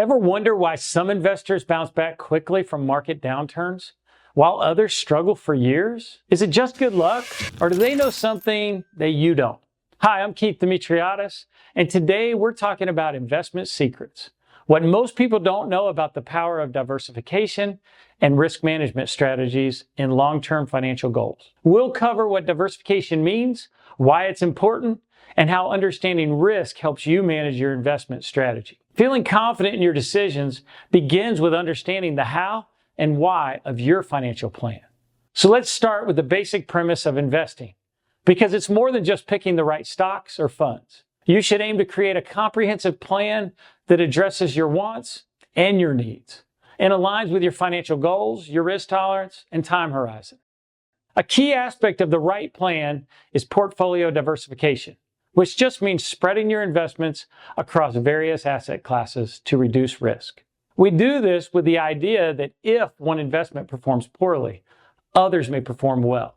Ever wonder why some investors bounce back quickly from market downturns, while others struggle for years? Is it just good luck, or do they know something that you don't? Hi, I'm Keith Demetriades, and today we're talking about investment secrets. What most people don't know about the power of diversification and risk management strategies in long-term financial goals. We'll cover what diversification means, why it's important, and how understanding risk helps you manage your investment strategy. Feeling confident in your decisions begins with understanding the how and why of your financial plan. So let's start with the basic premise of investing, because it's more than just picking the right stocks or funds. You should aim to create a comprehensive plan that addresses your wants and your needs and aligns with your financial goals, your risk tolerance, and time horizon. A key aspect of the right plan is portfolio diversification, which just means spreading your investments across various asset classes to reduce risk. We do this with the idea that if one investment performs poorly, others may perform well,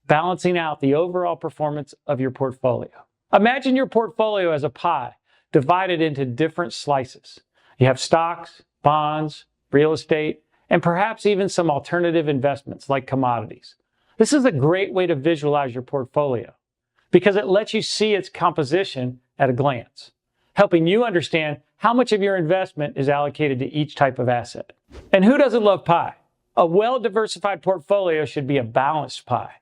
balancing out the overall performance of your portfolio. Imagine your portfolio as a pie divided into different slices. You have stocks, bonds, real estate, and perhaps even some alternative investments like commodities. This is a great way to visualize your portfolio because it lets you see its composition at a glance, helping you understand how much of your investment is allocated to each type of asset. And who doesn't love pie? A well-diversified portfolio should be a balanced pie,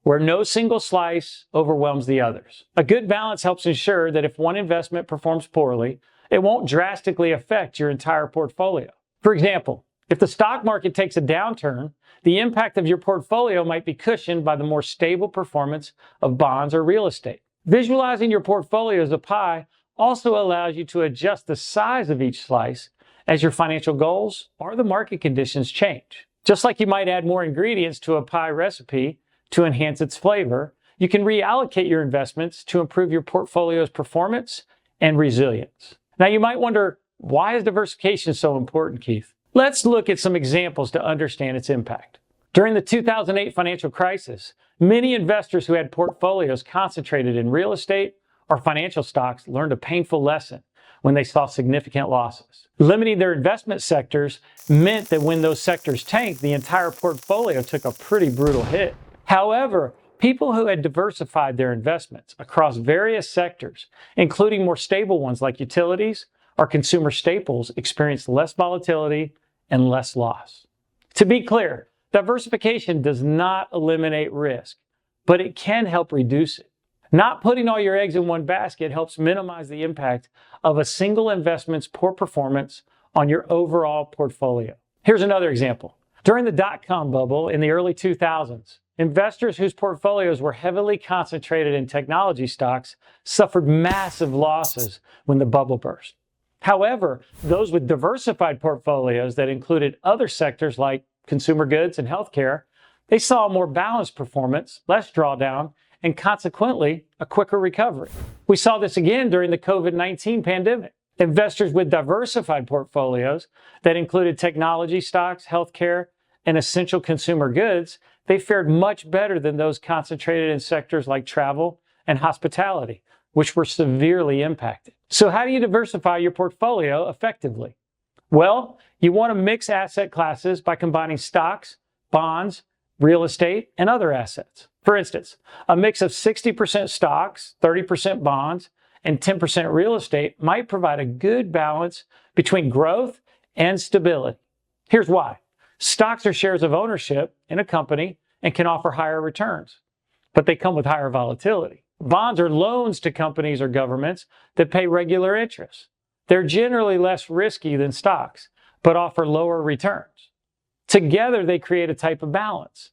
where no single slice overwhelms the others. A good balance helps ensure that if one investment performs poorly, it won't drastically affect your entire portfolio. For example, if the stock market takes a downturn, the impact of your portfolio might be cushioned by the more stable performance of bonds or real estate. Visualizing your portfolio as a pie also allows you to adjust the size of each slice as your financial goals or the market conditions change. Just like you might add more ingredients to a pie recipe to enhance its flavor, you can reallocate your investments to improve your portfolio's performance and resilience. Now you might wonder, why is diversification so important, Keith? Let's look at some examples to understand its impact. During the 2008 financial crisis, many investors who had portfolios concentrated in real estate or financial stocks learned a painful lesson when they saw significant losses. Limiting their investment sectors meant that when those sectors tanked, the entire portfolio took a pretty brutal hit. However, people who had diversified their investments across various sectors, including more stable ones like utilities or consumer staples, experienced less volatility and less loss. To be clear, diversification does not eliminate risk, but it can help reduce it. Not putting all your eggs in one basket helps minimize the impact of a single investment's poor performance on your overall portfolio. Here's another example. During the dot-com bubble in the early 2000s, investors whose portfolios were heavily concentrated in technology stocks suffered massive losses when the bubble burst. However, those with diversified portfolios that included other sectors like consumer goods and healthcare, they saw a more balanced performance, less drawdown, and consequently, a quicker recovery. We saw this again during the COVID-19 pandemic. Investors with diversified portfolios that included technology stocks, healthcare, and essential consumer goods, they fared much better than those concentrated in sectors like travel and hospitality, which were severely impacted. So how do you diversify your portfolio effectively? Well, you want to mix asset classes by combining stocks, bonds, real estate, and other assets. For instance, a mix of 60% stocks, 30% bonds, and 10% real estate might provide a good balance between growth and stability. Here's why. Stocks are shares of ownership in a company and can offer higher returns, but they come with higher volatility. Bonds are loans to companies or governments that pay regular interest. They're generally less risky than stocks, but offer lower returns. Together, they create a type of balance.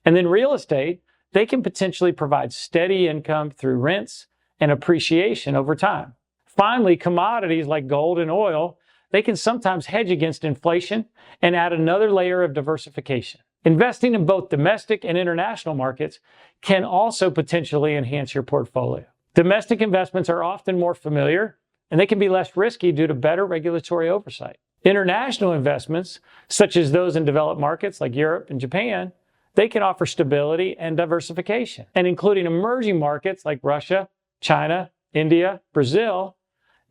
And then real estate, they can potentially provide steady income through rents and appreciation over time. Finally, commodities like gold and oil, they can sometimes hedge against inflation and add another layer of diversification. Investing in both domestic and international markets can also potentially enhance your portfolio. Domestic investments are often more familiar and they can be less risky due to better regulatory oversight. International investments, such as those in developed markets like Europe and Japan, they can offer stability and diversification. And including emerging markets like Russia, China, India, Brazil,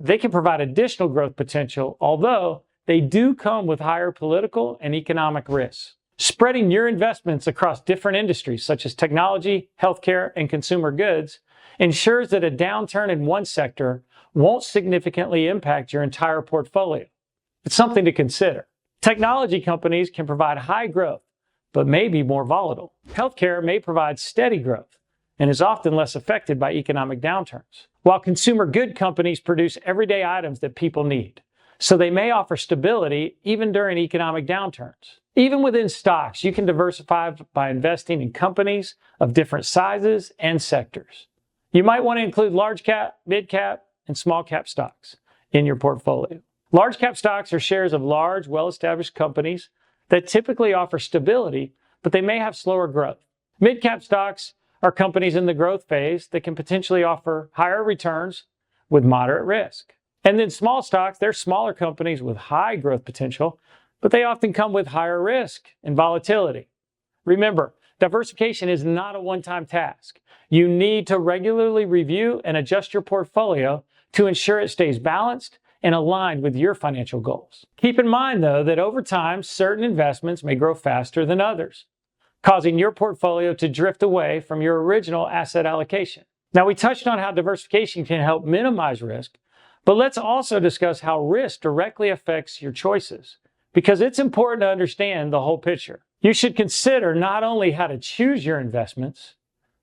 they can provide additional growth potential, although they do come with higher political and economic risks. Spreading your investments across different industries such as technology, healthcare, and consumer goods ensures that a downturn in one sector won't significantly impact your entire portfolio. It's something to consider. Technology companies can provide high growth, but may be more volatile. Healthcare may provide steady growth and is often less affected by economic downturns, while consumer good companies produce everyday items that people need. So they may offer stability even during economic downturns. Even within stocks, you can diversify by investing in companies of different sizes and sectors. You might want to include large cap, mid cap, and small cap stocks in your portfolio. Large cap stocks are shares of large, well-established companies that typically offer stability, but they may have slower growth. Mid cap stocks are companies in the growth phase that can potentially offer higher returns with moderate risk. And then small stocks, they're smaller companies with high growth potential, but they often come with higher risk and volatility. Remember, diversification is not a one-time task. You need to regularly review and adjust your portfolio to ensure it stays balanced and aligned with your financial goals. Keep in mind, though, that over time, certain investments may grow faster than others, causing your portfolio to drift away from your original asset allocation. Now, we touched on how diversification can help minimize risk, but let's also discuss how risk directly affects your choices, because it's important to understand the whole picture. You should consider not only how to choose your investments,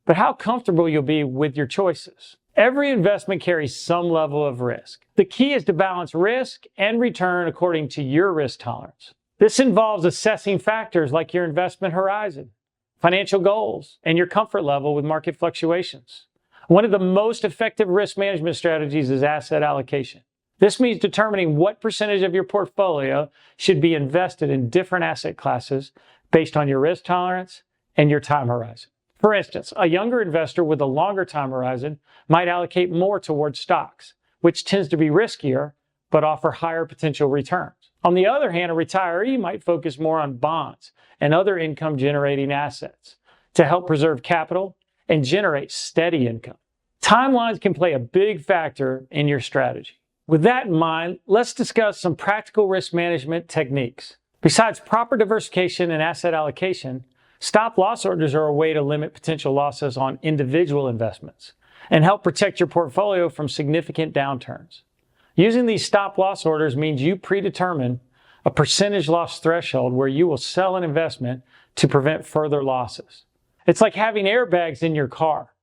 but how comfortable you'll be with your choices. Every investment carries some level of risk. The key is to balance risk and return according to your risk tolerance. This involves assessing factors like your investment horizon, financial goals, and your comfort level with market fluctuations. One of the most effective risk management strategies is asset allocation. This means determining what percentage of your portfolio should be invested in different asset classes based on your risk tolerance and your time horizon. For instance, a younger investor with a longer time horizon might allocate more towards stocks, which tends to be riskier but offer higher potential returns. On the other hand, a retiree might focus more on bonds and other income-generating assets to help preserve capital and generate steady income. Timelines can play a big factor in your strategy. With that in mind, let's discuss some practical risk management techniques. Besides proper diversification and asset allocation, stop loss orders are a way to limit potential losses on individual investments and help protect your portfolio from significant downturns. Using these stop loss orders means you predetermine a percentage loss threshold where you will sell an investment to prevent further losses. It's like having airbags in your car.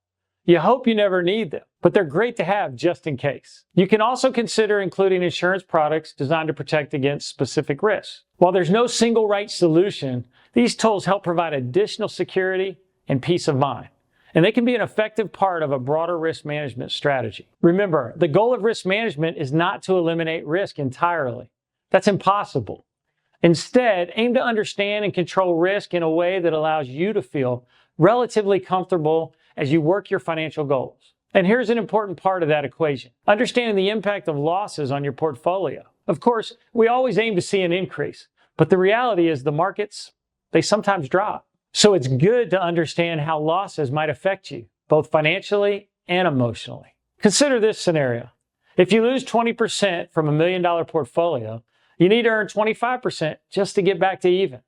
You hope you never need them, but they're great to have just in case. You can also consider including insurance products designed to protect against specific risks. While there's no single right solution, these tools help provide additional security and peace of mind, and they can be an effective part of a broader risk management strategy. Remember, the goal of risk management is not to eliminate risk entirely. That's impossible. Instead, aim to understand and control risk in a way that allows you to feel relatively comfortable as you work your financial goals. And here's an important part of that equation: understanding the impact of losses on your portfolio. Of course, we always aim to see an increase, but the reality is the markets, they sometimes drop. So it's good to understand how losses might affect you, both financially and emotionally. Consider this scenario. If you lose 20% from $1 million portfolio, you need to earn 25% just to get back to even.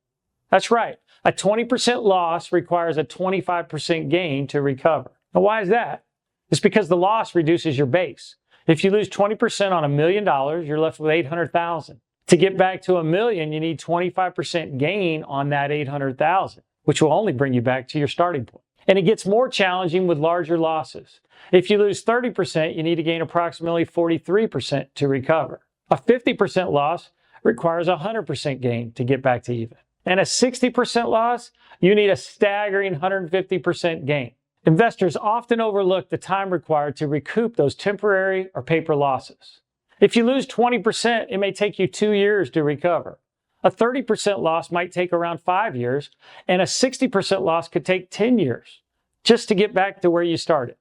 That's right. A 20% loss requires a 25% gain to recover. Now, why is that? It's because the loss reduces your base. If you lose 20% on $1 million, you're left with $800,000. To get back to $1 million, you need 25% gain on that $800,000, which will only bring you back to your starting point. And it gets more challenging with larger losses. If you lose 30%, you need to gain approximately 43% to recover. A 50% loss requires a 100% gain to get back to even. And a 60% loss, you need a staggering 150% gain. Investors often overlook the time required to recoup those temporary or paper losses. If you lose 20%, it may take you 2 years to recover. A 30% loss might take around 5 years, and a 60% loss could take 10 years just to get back to where you started.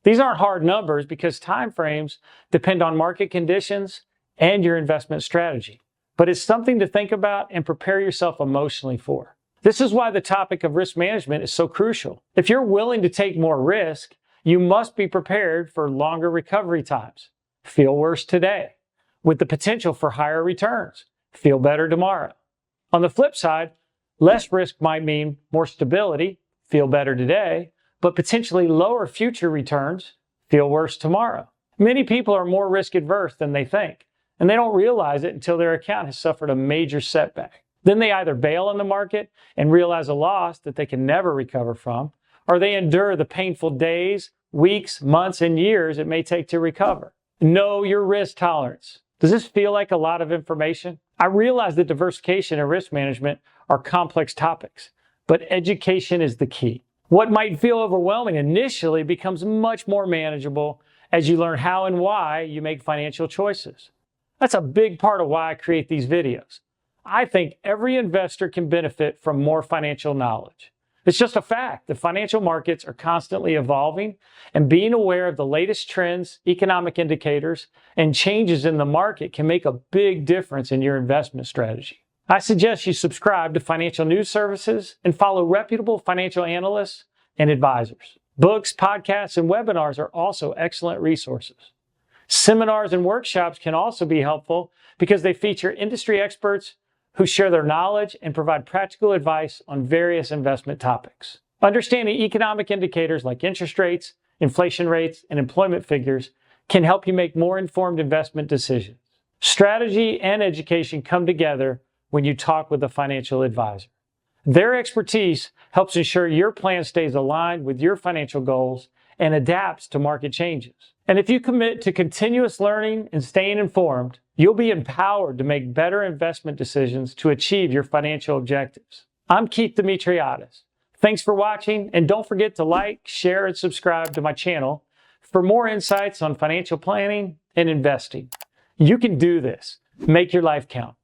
These aren't hard numbers because time frames depend on market conditions and your investment strategy. But it's something to think about and prepare yourself emotionally for. This is why the topic of risk management is so crucial. If you're willing to take more risk, you must be prepared for longer recovery times. Feel worse today, with the potential for higher returns. feel better tomorrow. On the flip side, less risk might mean more stability, feel better today, but potentially lower future returns, feel worse tomorrow. Many people are more risk adverse than they think, and they don't realize it until their account has suffered a major setback. Then they either bail on the market and realize a loss that they can never recover from, or they endure the painful days, weeks, months, and years it may take to recover. Know your risk tolerance. Does this feel like a lot of information? I realize that diversification and risk management are complex topics, but education is the key. What might feel overwhelming initially becomes much more manageable as you learn how and why you make financial choices. That's a big part of why I create these videos. I think every investor can benefit from more financial knowledge. It's just a fact that financial markets are constantly evolving, and being aware of the latest trends, economic indicators, and changes in the market can make a big difference in your investment strategy. I suggest you subscribe to financial news services and follow reputable financial analysts and advisors. Books, podcasts, and webinars are also excellent resources. Seminars and workshops can also be helpful because they feature industry experts who share their knowledge and provide practical advice on various investment topics. Understanding economic indicators like interest rates, inflation rates, and employment figures can help you make more informed investment decisions. Strategy and education come together when you talk with a financial advisor. Their expertise helps ensure your plan stays aligned with your financial goals and adapts to market changes. And if you commit to continuous learning and staying informed, you'll be empowered to make better investment decisions to achieve your financial objectives. I'm Keith Demetriades. Thanks for watching, and don't forget to like, share, and subscribe to my channel for more insights on financial planning and investing. You can do this. Make your life count.